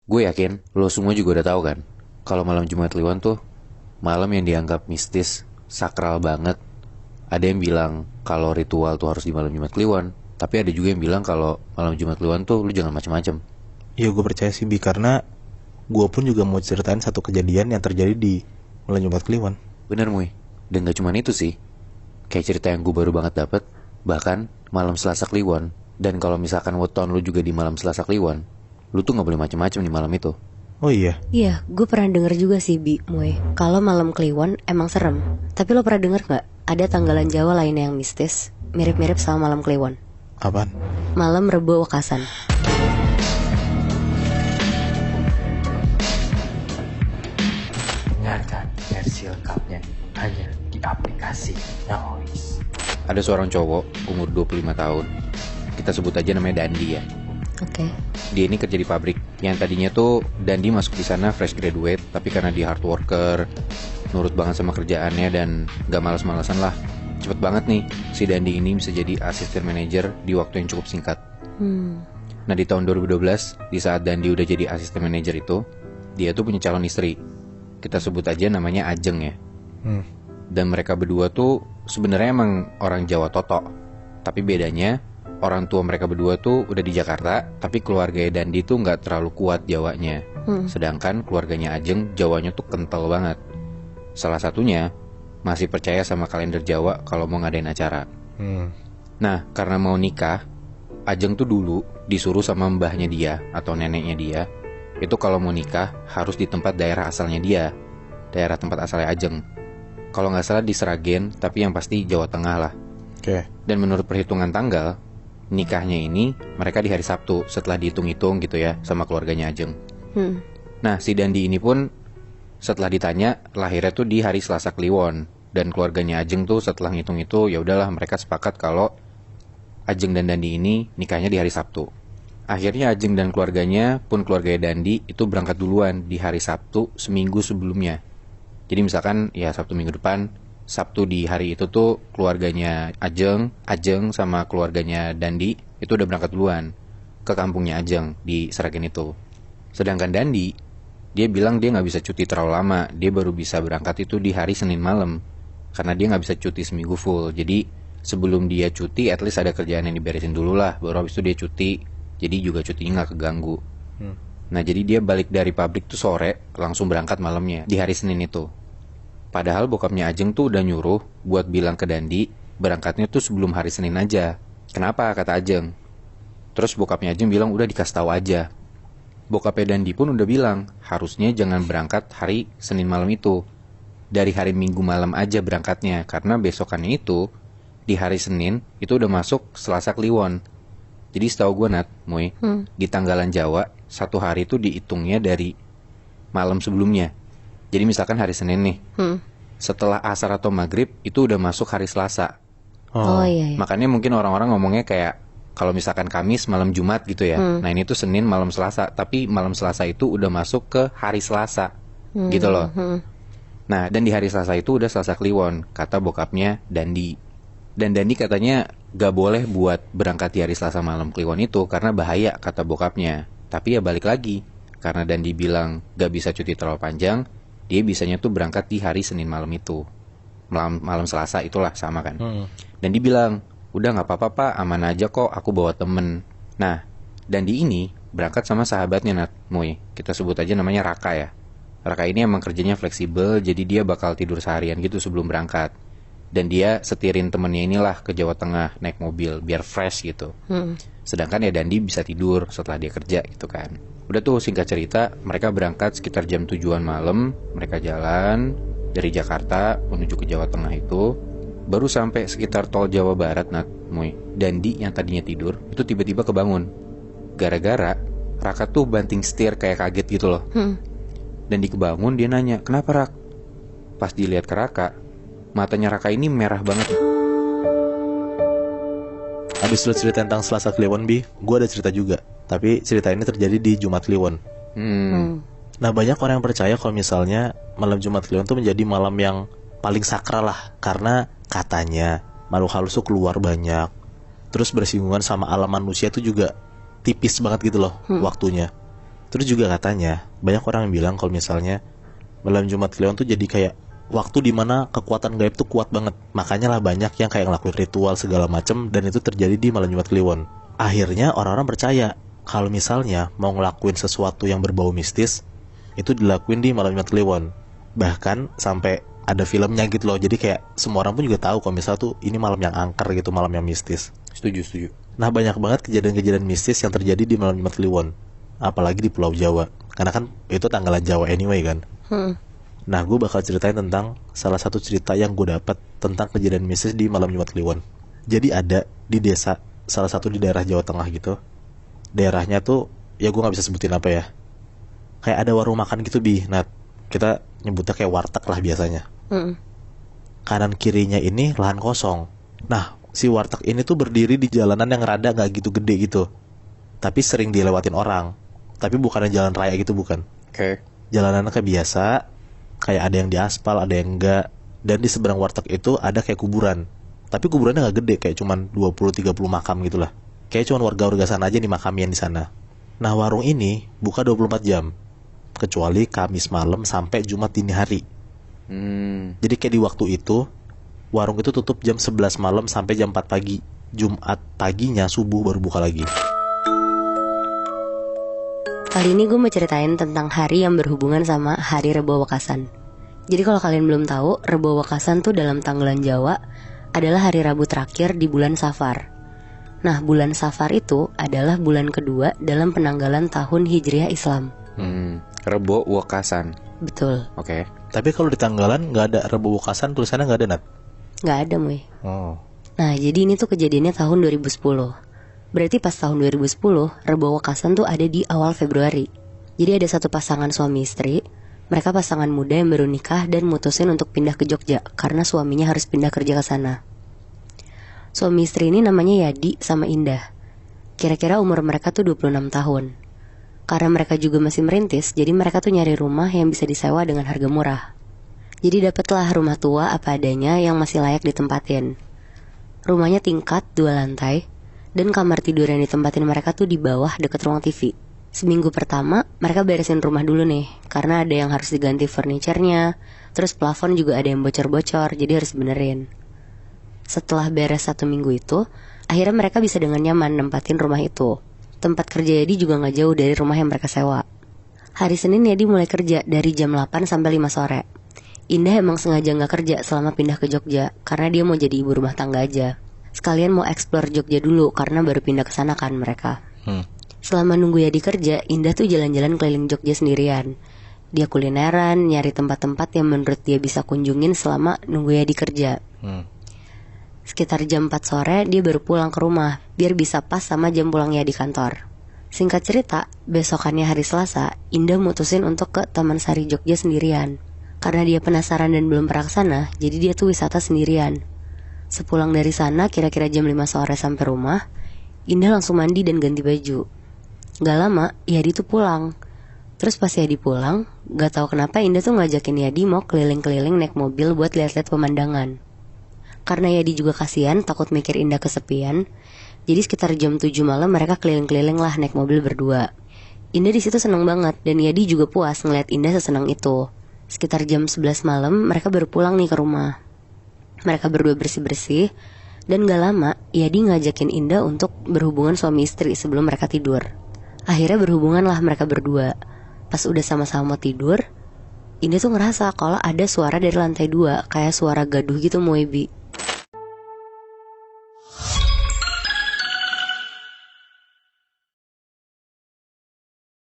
Gue yakin lo semua juga udah tahu kan, kalau malam Jumat Kliwon tuh malam yang dianggap mistis, sakral banget. Ada yang bilang kalau ritual tuh harus di malam Jumat Kliwon, tapi ada juga yang bilang kalau malam Jumat Kliwon tuh lu jangan macem-macem. Iya gue percaya sih Bi, karena gue pun juga mau ceritain satu kejadian yang terjadi di malam Jumat Kliwon. Bener Muy, dan gak cuman itu sih. Kayak cerita yang gue baru banget dapet, bahkan malam Selasa Kliwon. Dan kalau misalkan weton lu juga di malam Selasa Kliwon, lu tuh gak boleh macem-macem di malam itu. Oh iya? Iya, gue pernah denger juga sih Bi, Moy. Kalau malam Kliwon emang serem. Tapi lo pernah denger gak ada tanggalan Jawa lainnya yang mistis, mirip-mirip sama malam Kliwon? Apaan? Malam Rebo Wekasan. Dengarkan versi lengkapnya hanya di aplikasi Noise. Ada seorang cowok umur 25 tahun. Kita sebut aja namanya Dandi ya. Oke. Dia ini kerja di pabrik. Yang tadinya tuh Dandi masuk di sana fresh graduate, tapi karena dia hard worker, nurut banget sama kerjaannya dan gak malas-malasan lah. Cepet banget nih si Dandi ini bisa jadi assistant manager di waktu yang cukup singkat. Nah di tahun 2012, di saat Dandi udah jadi assistant manager itu, dia tuh punya calon istri. Kita sebut aja namanya Ajeng ya. Dan mereka berdua tuh sebenarnya emang orang Jawa Totok. Tapi bedanya orang tua mereka berdua tuh udah di Jakarta, tapi keluarga Dandi tuh nggak terlalu kuat Jawanya. Sedangkan keluarganya Ajeng Jawanya tuh kental banget. Salah satunya masih percaya sama kalender Jawa kalau mau ngadain acara. Nah karena mau nikah, Ajeng tuh dulu disuruh sama mbahnya dia atau neneknya dia, itu kalau mau nikah harus di tempat daerah asalnya dia, daerah tempat asalnya Ajeng. Kalau nggak salah di Seragen, tapi yang pasti Jawa Tengah lah. Oke. Dan menurut perhitungan tanggal, nikahnya ini mereka di hari Sabtu setelah dihitung-hitung gitu ya sama keluarganya Ajeng. Nah si Dandi ini pun setelah ditanya lahirnya tuh di hari Selasa Kliwon, dan keluarganya Ajeng tuh setelah ngitung itu ya udahlah mereka sepakat kalau Ajeng dan Dandi ini nikahnya di hari Sabtu. Akhirnya Ajeng dan keluarganya pun keluarganya Dandi itu berangkat duluan di hari Sabtu seminggu sebelumnya. Jadi misalkan ya Sabtu minggu depan, Sabtu di hari itu tuh keluarganya Ajeng sama keluarganya Dandi itu udah berangkat duluan ke kampungnya Ajeng di Seragen itu. Sedangkan Dandi, dia bilang dia gak bisa cuti terlalu lama, dia baru bisa berangkat itu di hari Senin malam. Karena dia gak bisa cuti seminggu full, jadi sebelum dia cuti at least ada kerjaan yang diberesin dulu lah, baru habis itu dia cuti, jadi juga cutinya gak keganggu. Nah jadi dia balik dari pabrik tuh sore, langsung berangkat malamnya di hari Senin itu. Padahal bokapnya Ajeng tuh udah nyuruh buat bilang ke Dandi berangkatnya tuh sebelum hari Senin aja. Kenapa kata Ajeng? Terus bokapnya Ajeng bilang udah dikasih tahu aja. Bokapnya Dandi pun udah bilang harusnya jangan berangkat hari Senin malam itu, dari hari Minggu malam aja berangkatnya, karena besokannya itu di hari Senin itu udah masuk Selasa Kliwon. Jadi setahu gue Nat, Moy, di tanggalan Jawa satu hari itu dihitungnya dari malam sebelumnya. Jadi misalkan hari Senin nih, setelah asar atau maghrib itu udah masuk hari Selasa. Oh iya. Makanya mungkin orang-orang ngomongnya kayak kalau misalkan Kamis malam Jumat gitu ya. Nah ini tuh Senin malam Selasa, tapi malam Selasa itu udah masuk ke hari Selasa, gitu loh. Nah dan di hari Selasa itu udah Selasa Kliwon, kata bokapnya Dandi. Dan Dandi katanya gak boleh buat berangkat di hari Selasa malam Kliwon itu karena bahaya, kata bokapnya. Tapi ya balik lagi, karena Dandi bilang gak bisa cuti terlalu panjang, dia bisanya tuh berangkat di hari Senin malam itu, malam Selasa itulah sama kan. Dan dia bilang udah gak apa-apa pak, aman aja kok, aku bawa temen. Nah Dandi ini berangkat sama sahabatnya Nat, Moy, kita sebut aja namanya Raka ya. Raka ini emang kerjanya fleksibel, jadi dia bakal tidur seharian gitu sebelum berangkat. Dan dia setirin temennya inilah ke Jawa Tengah naik mobil biar fresh gitu. Sedangkan ya Dandi bisa tidur setelah dia kerja gitu kan. Udah tuh singkat cerita, mereka berangkat sekitar jam 7-an malam. Mereka jalan dari Jakarta menuju ke Jawa Tengah itu. Baru sampai sekitar tol Jawa Barat Nat, Moy, Dandi yang tadinya tidur itu tiba-tiba kebangun. Gara-gara Raka tuh banting setir kayak kaget gitu loh. Dan dikebangun dia nanya, kenapa Rak? Pas dilihat ke Raka, matanya Raka ini merah banget. Habis lu cerita tentang Selasa Kliwon Bi, gue ada cerita juga. Tapi cerita ini terjadi di Jumat Kliwon. Nah banyak orang yang percaya kalau misalnya malam Jumat Kliwon itu menjadi malam yang paling sakral lah, karena katanya makhluk halus tuh keluar banyak, terus bersinggungan sama alam manusia itu juga tipis banget gitu loh waktunya. Terus juga katanya banyak orang yang bilang kalau misalnya malam Jumat Kliwon tuh jadi kayak waktu dimana kekuatan gaib tuh kuat banget. Makanya lah banyak yang kayak ngelakuin ritual segala macem, dan itu terjadi di malam Jumat Kliwon. Akhirnya orang-orang percaya kalau misalnya mau ngelakuin sesuatu yang berbau mistis, itu dilakuin di malam Jumat Kliwon. Bahkan sampai ada filmnya gitu loh. Jadi kayak semua orang pun juga tahu kalau misalnya tuh ini malam yang angker gitu, malam yang mistis. Setuju. Nah, banyak banget kejadian-kejadian mistis yang terjadi di malam Jumat Kliwon, apalagi di Pulau Jawa, karena kan itu tanggalan Jawa anyway kan. Nah, gue bakal ceritain tentang salah satu cerita yang gue dapat tentang kejadian mistis di malam Jumat Kliwon. Jadi ada di desa, salah satu di daerah Jawa Tengah gitu. Daerahnya tuh, ya gue gak bisa sebutin apa ya, kayak ada warung makan gitu Bi. Nah, kita nyebutnya kayak warteg lah biasanya. Kanan kirinya ini lahan kosong. Nah, si warteg ini tuh berdiri di jalanan yang rada gak gitu gede gitu, tapi sering dilewatin orang. Tapi bukannya jalan raya gitu, bukan. Oke. Jalanannya kayak biasa, kayak ada yang diaspal, ada yang enggak. Dan di seberang warteg itu ada kayak kuburan. Tapi kuburannya gak gede, kayak cuman 20-30 makam gitu lah. Kayak cuman warga-warga sana aja dimakamiin di sana. Nah, warung ini buka 24 jam, kecuali Kamis malam sampai Jumat dini hari. Jadi kayak di waktu itu warung itu tutup jam 11 malam sampai jam 4 pagi. Jumat paginya subuh baru buka lagi. Kali ini gue mau ceritain tentang hari yang berhubungan sama hari Rebo Wekasan. Jadi kalau kalian belum tahu, Rebo Wekasan tuh dalam tanggalan Jawa adalah hari Rabu terakhir di bulan Safar. Nah, bulan Safar itu adalah bulan kedua dalam penanggalan tahun Hijriah Islam. Rebo Wekasan. Betul. Oke. Tapi kalau di tanggalan nggak ada Rebo Wekasan, tulisannya nggak ada, Nat? Nggak ada, Moy. Oh. Nah, jadi ini tuh kejadiannya tahun 2010. Berarti pas tahun 2010, Rebo Wekasan tuh ada di awal Februari. Jadi ada satu pasangan suami istri. Mereka pasangan muda yang baru nikah dan mutusin untuk pindah ke Jogja karena suaminya harus pindah kerja ke sana. Suami istri ini namanya Yadi sama Indah. Kira-kira umur mereka tuh 26 tahun. Karena mereka juga masih merintis, jadi mereka tuh nyari rumah yang bisa disewa dengan harga murah. Jadi dapatlah rumah tua apa adanya yang masih layak ditempatin. Rumahnya tingkat 2 lantai, dan kamar tidur yang ditempatin mereka tuh di bawah deket ruang TV. Seminggu pertama, mereka beresin rumah dulu nih, karena ada yang harus diganti furniturnya, terus plafon juga ada yang bocor-bocor, jadi harus benerin. Setelah beres 1 minggu itu, akhirnya mereka bisa dengan nyaman nempatin rumah itu. Tempat kerja Yadi juga gak jauh dari rumah yang mereka sewa. Hari Senin Yadi mulai kerja dari jam 8 sampai 5 sore. Indah emang sengaja gak kerja selama pindah ke Jogja, karena dia mau jadi ibu rumah tangga aja. Sekalian mau explore Jogja dulu, karena baru pindah ke sana kan mereka. Selama nunggu Yadi kerja, Indah tuh jalan-jalan keliling Jogja sendirian. Dia kulineran, nyari tempat-tempat yang menurut dia bisa kunjungin selama nunggu Yadi kerja. Sekitar jam 4 sore dia baru pulang ke rumah, biar bisa pas sama jam pulangnya di kantor. Singkat cerita, besokannya hari Selasa, Indah mutusin untuk ke Taman Sari Jogja sendirian. Karena dia penasaran dan belum pernah kesana, jadi dia tuh wisata sendirian. Sepulang dari sana, kira-kira jam 5 sore sampai rumah, Indah langsung mandi dan ganti baju. Gak lama, Yadi tuh pulang. Terus pas Yadi pulang, gak tahu kenapa Indah tuh ngajakin Yadi mau keliling-keliling naik mobil buat lihat-lihat pemandangan. Karena Yadi juga kasihan, takut mikir Indah kesepian, jadi sekitar jam 7 malam mereka keliling-keliling lah naik mobil berdua. Indah di situ seneng banget, dan Yadi juga puas ngeliat Indah sesenang itu. Sekitar jam 11 malam mereka baru pulang nih ke rumah. Mereka berdua bersih-bersih, dan gak lama Yadi ngajakin Indah untuk berhubungan suami istri sebelum mereka tidur. Akhirnya berhubungan lah mereka berdua. Pas udah sama-sama mau tidur, Indah tuh ngerasa kalau ada suara dari lantai 2, kayak suara gaduh gitu Moebi.